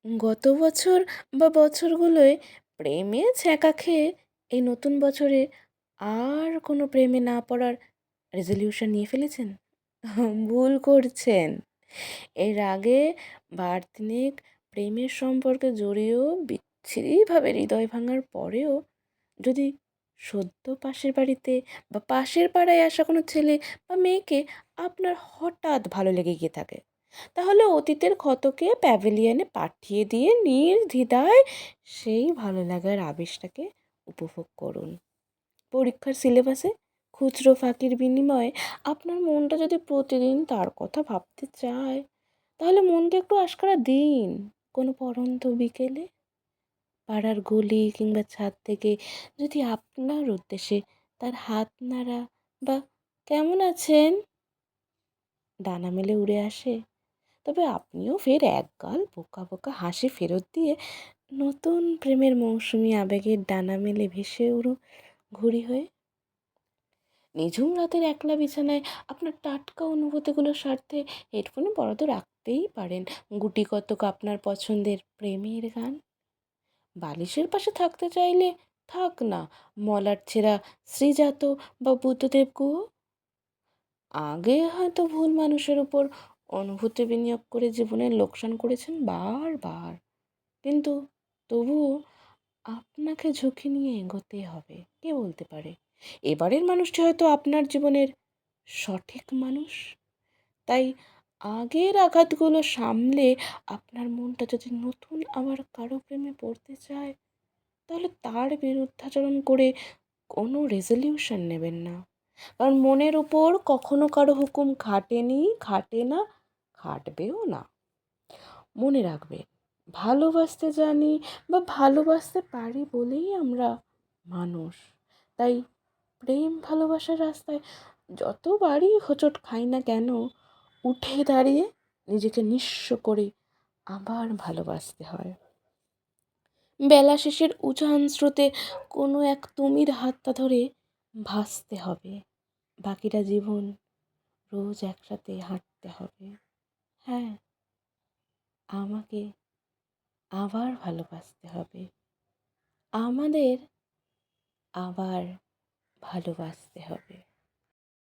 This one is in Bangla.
গত বছর বা বছরগুলোয় প্রেমে ছ্যাঁকা খেয়ে এই নতুন বছরে আর কোনো প্রেমে না পড়ার রেজলিউশন নিয়ে ফেলেছেন? ভুল করছেন। এর আগে বার তিনেক প্রেমের সম্পর্কে জড়িয়েও বিচ্ছিরিভাবে হৃদয় ভাঙার পরেও যদি সদ্য পাশের বাড়িতে বা পাশের পাড়ায় আসা কোনো ছেলে বা মেয়েকে আপনার হঠাৎ ভালো লেগে গিয়ে থাকে, তাহলে অতীতের ক্ষতকে প্যাভিলিয়নে পাঠিয়ে দিয়ে নির্দ্বিধায় সেই ভালো লাগার আবেশটাকে উপভোগ করুন। পরীক্ষার সিলেবাসে খুচরো ফাঁকির বিনিময়ে আপনার মনটা যদি প্রতিদিন তার কথা ভাবতে চায়, তাহলে মনকে একটু আশকারা দিন। কোনো পড়ন্ত বিকেলে পাড়ার গলি কিংবা ছাদ থেকে যদি আপনার উদ্দেশ্যে তার হাত নাড়া বা কেমন আছেন ডানা মেলে উড়ে আসে, তবে আপনিও ফের একগাল বোকা বোকা হাসি ফেরত দিয়ে নতুন প্রেমের মৌসুমি আবেগের ডানা মেলে ভেসে উড়ুন ঘুড়ি হয়ে। নিঝুম রাতের একলা বিছানায় আপনার টাটকা অনুভূতিগুলোর স্বার্থে হেডফোনে বরাদ্দ রাখতেই পারেন গুটি কতক আপনার পছন্দের প্রেমের গান। বালিশের পাশে থাকতে চাইলে থাক না মলাট ছেঁড়া শ্রীজাত বা বুদ্ধদেব গুহ। আগে হয়তো ভুল মানুষের উপর অনুভূতি বিনিয়োগ করে জীবনের লোকসান করেছেন বারবার, কিন্তু তবুও আপনাকে ঝুঁকি নিয়ে এগোতে হবে। কে বলতে পারে এবারের মানুষটি হয়তো আপনার জীবনের সঠিক মানুষ। তাই আগের আঘাতগুলো সামলে আপনার মনটা যদি নতুন আবার কারো প্রেমে পড়তে চায়, তাহলে তার বিরুদ্ধাচরণ করে কোনো রেজলিউশন নেবেন না। কারণ মনের উপর কখনো কারো হুকুম খাটেনি, খাটে না, খাটবেও না। মনে রাখবেন, ভালোবাসতে জানি বা ভালোবাসতে পারি বলেই আমরা মানুষ। তাই প্রেম ভালোবাসার রাস্তায় যতবারই হোঁচট খাই না কেন, উঠে দাঁড়িয়ে নিজেকে নিঃস্ব করে আবার ভালোবাসতে হয়। বেলা শেষের উজান স্রোতে কোনো এক তুমির হাতটা ধরে ভাসতে হবে। বাকিটা জীবন রোজ একসাথে হাঁটতে হবে। হ্যাঁ, আমাকে আবার ভালোবাসতে হবে। আমাদের আবার ভালোবাসতে হবে।